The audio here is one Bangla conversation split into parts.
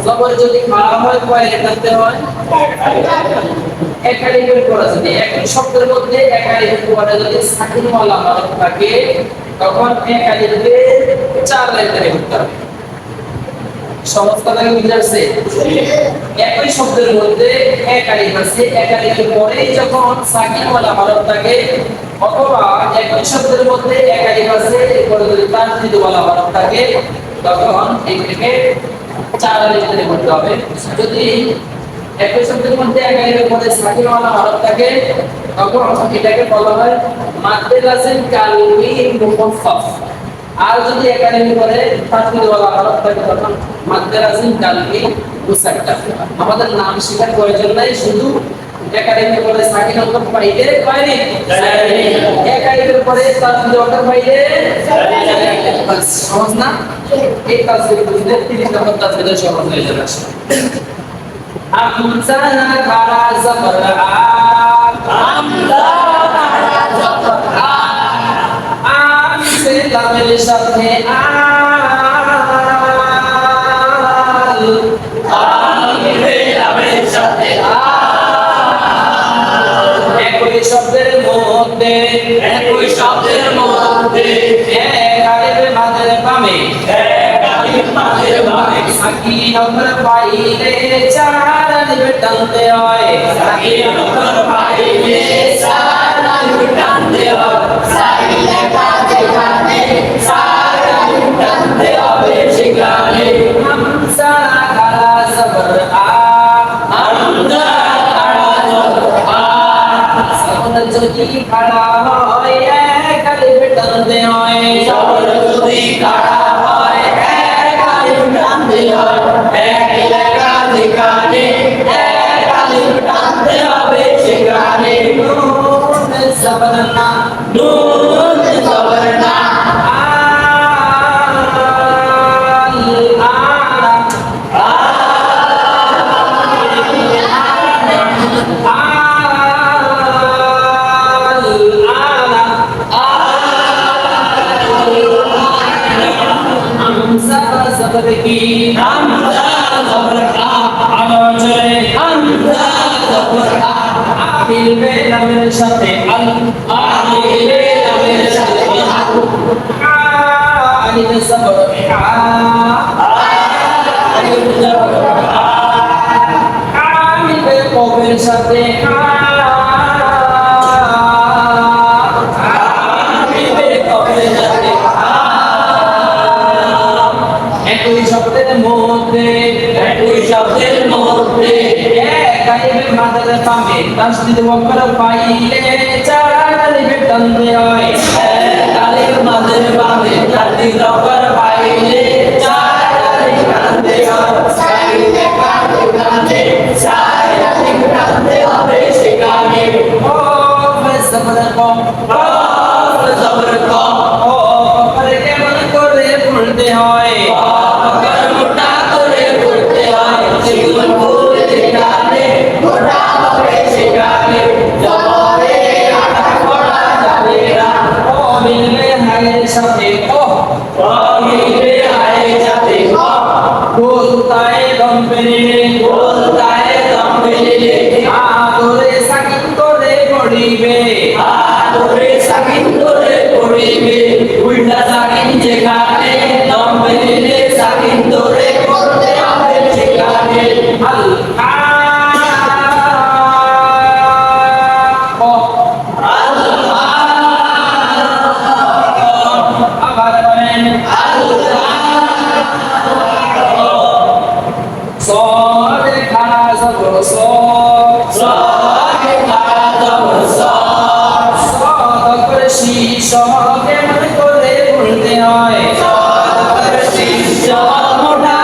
জবর যদি খাড়া হয় কয় লেখাতে হয়? একালিফের পরে যদি একই শব্দের মধ্যে একালিফের পরে যদি সাকিন ওয়ালা হরফ থাকে তখন একালিফে 4 লেটারে করতে হবে। সহজ কথা কি বুঝাচ্ছে? একই শব্দের মধ্যে একালিফ আছে, একালিফের পরে যখন সাকিন ওয়ালা হরফ থাকে অথবা একই শব্দের মধ্যে একালিফ আছে এরপরে যদি তানজিদ ওয়ালা হরফ থাকে তখন এটাকে 4 লেটারে করতে হবে। যদি একই শব্দের মধ্যে একালিফের পরে সাকিন ওয়ালা হরফ থাকে তখন এটাকে বলা হয় মাদ্দে লাজিম কালমি মুখাফফাফ। আর যদি একালিফের পরে তানজিদ ওয়ালা হরফ থাকে তখন মাদ্দে লাজিম কালমি মুসাক্কাফ। আমাদের নাম শেখার প্রয়োজন নাই, শুধু একালিফের পরে সাকিন অক্ষর পাইলে পাইনি, একালিফের পরে তানজিদ অক্ষর পাইলে বাস। সহজ না? এই তাসবিহ বুঝলে 30 নম্বর তাসবিহ সহজ হয়ে যাবে। হামজা খারা জবর আ, হামজা খারা জবর আ, আলিফে লামের সাথে আল, আলিফে লামের সাথে আল। একই শব্দের মধ্যে এক আলিফে মাঝের বামে সাকিন অক্ষর পাইলে 4 আলিফ টানতে হয়, সাকিন অক্ষর পাইলে 4 আলিফ টানতে হয়। সাকিন লেখা যেখানে 4 আলিফ টানতে হবে সেখানে। হামজা খারা জবর আ, হামজা খারা জবর আ, জবর যদি খাড়া হয় এক আলিফ টানতে হয়, জবর যদি খাড়া হয় এক আলিফ টানতে হয়। এক লেখা যেখানে এক আলিফ টানতে হবে সেখানে। নুন জবর না, নুন জবর না, আল জবর কি, হামজা জবর আ, আলো চলে হামজা জবর আ, আলিফে লামের সাথে আল, আলিফে লামের সাথে আল, আলিফে জবর আ, আলিফে জবর আ, আলিফে কফের সাথে আ, আলিফে কফের সাথে আ। একই শব্দের মধ্যে এক আলিফের মাঝের বামে তাসদীদ ওয়াক্ফ পাইলে 4 আলিফ টানতে হয়, এক আলিফ মাঝের বামে তাসদীদ ওয়াক্ফ পাইলে 4 আলিফ টানতে হয়। সাকিন লেখা যেখানে 4 আলিফ টানতে হবে সেখানে। কফ জবর কফ, কফ জবর কফ, কফ কেমন করে পড়তে হয়, মোটা করে পড়তে হয়, সেগুলো পড়ে যেখানে মোটা হবে সেখানে। জবরে আটা করা যাবে না, ও মিলবে হায়ের সাথে ও, ও মিলবে হায়ের সাথে ও। গোলতায় দম পেলে, গোলতায় দম পেলে আদরে সাকিন করে পড়িবে, আদরে সাকিন করে পড়িবে। উল্টা সাকিন যেখানে দম পেলে সাকিন ধরে পড়তে হবে সেখানে। আল আ ও, আল আ, আবার বলেন আল আ। صاد খাড়া জবর স, صاد খাড়া জবর স, صاد করে শীষ কেমন করে পড়তে হয়, صاد করে শীষ মোটা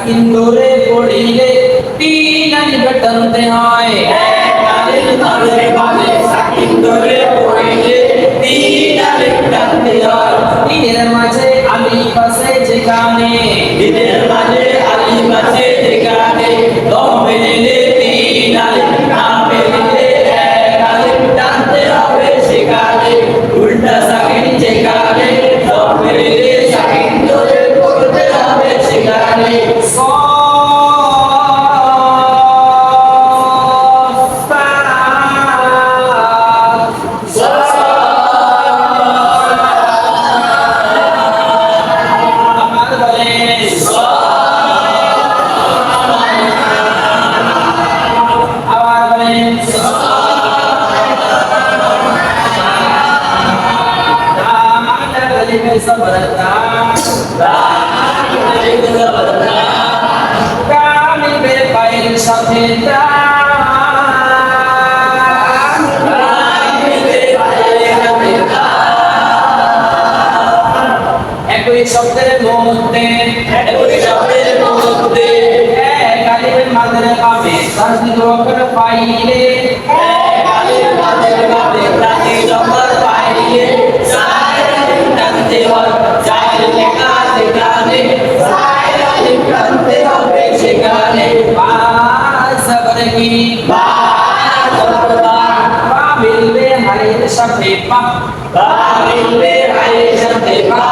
সাকিন ধরে পড়িলে তিন আলিফ টানতে হয় এক আলিফ মাঝে বামে সাকিন ধরে পড়িলে তিন আলিফ টানতে হয় তিনের মাঝে আলিফ আছে যেখানে তিনের মাঝে আলিফ আছে যেখানে দম পেলে তিন আলিফ না পেলে এক আলিফ টানতে হবে সেখানে উল্টা সাকিন যেখানে দম পেলে সাকিন ধরে পড়তে হবে সেখানে Kami berpain sampai একই শব্দের মধ্যে কালিমের মাঝে পাবে তাসদীদ ওয়াকর পাইলে কালিমের মাঝে পাবে তাসদীদ ওয়াকর পাইলে সাইরালিফ টানতে হয় চাইর লেখা সেখানে সাইরালিফ টানতে হবে সেখানে বা সবর কি বা মিলবে হাইর সাথে পা মিলবে হাইর সাথে পা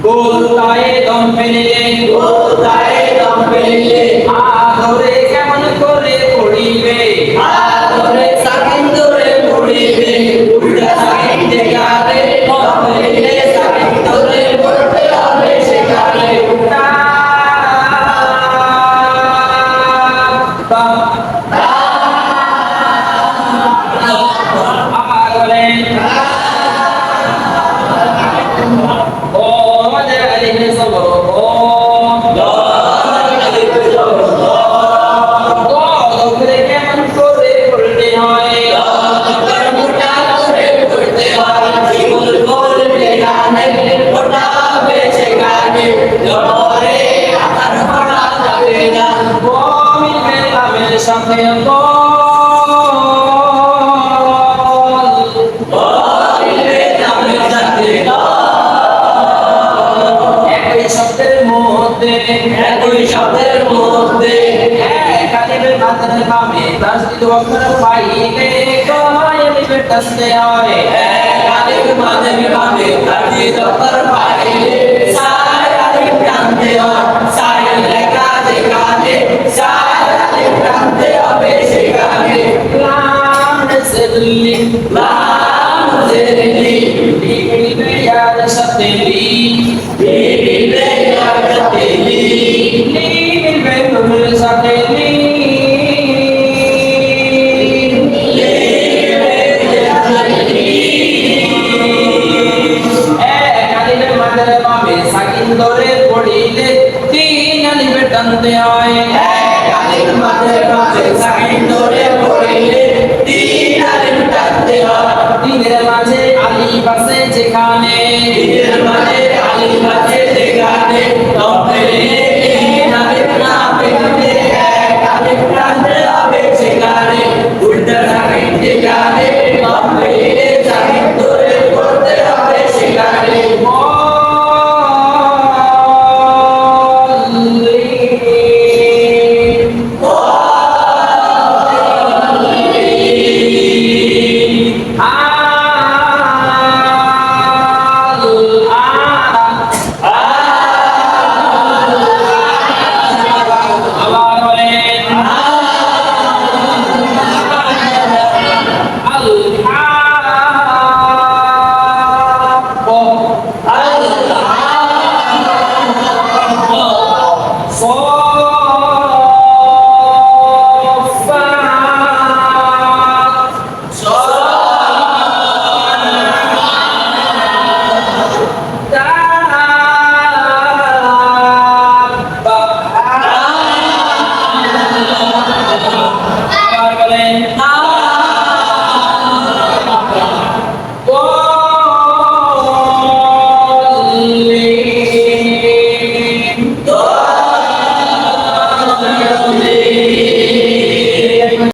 গোলতায়ে দম পেলে আদরে কেমন করে পড়িবে আদরে সাকিন ধরে পড়িবে উল্টা সাকিন যেখানে দম পেলে সাকিন ধরে পড়তে হবে সেখানে উল্টা আমার বলেন একই শব্দের মধ্যে কালিমের মাঝে পাবে তাসদীদ ওয়াকর পাইলে কালিমে টানতে হয় কালিমের মাঝে পাবে তাসদীদ ওয়াকর পাইলে সাইরালিফ টানতে হয় সাইর লেখা যেখানে সাইরালিফ টানতে হবে সেখানে লাম জেরলি লিখবে ইয়ার সাথে লিখবে ইয়ার সাথে লিখবে নুনের সাথে কালিমের মাঝে পাবে সাকিন ধরে পড়িলে তিন আলিফ টানতে হয় কালিমের মাঝে পাবে সাকিন ধরে পড়িলে তিন আলিফ টানতে হয় তিনের মাঝে আলিফ আছে যেখানে তিনের মাঝে আলিফ আছে যেখানে দম পেলে তিন আলিফ না পেলে এক আলিফ টানতে হবে সেখানে উল্টা সাকিন যেখানে দম পেলে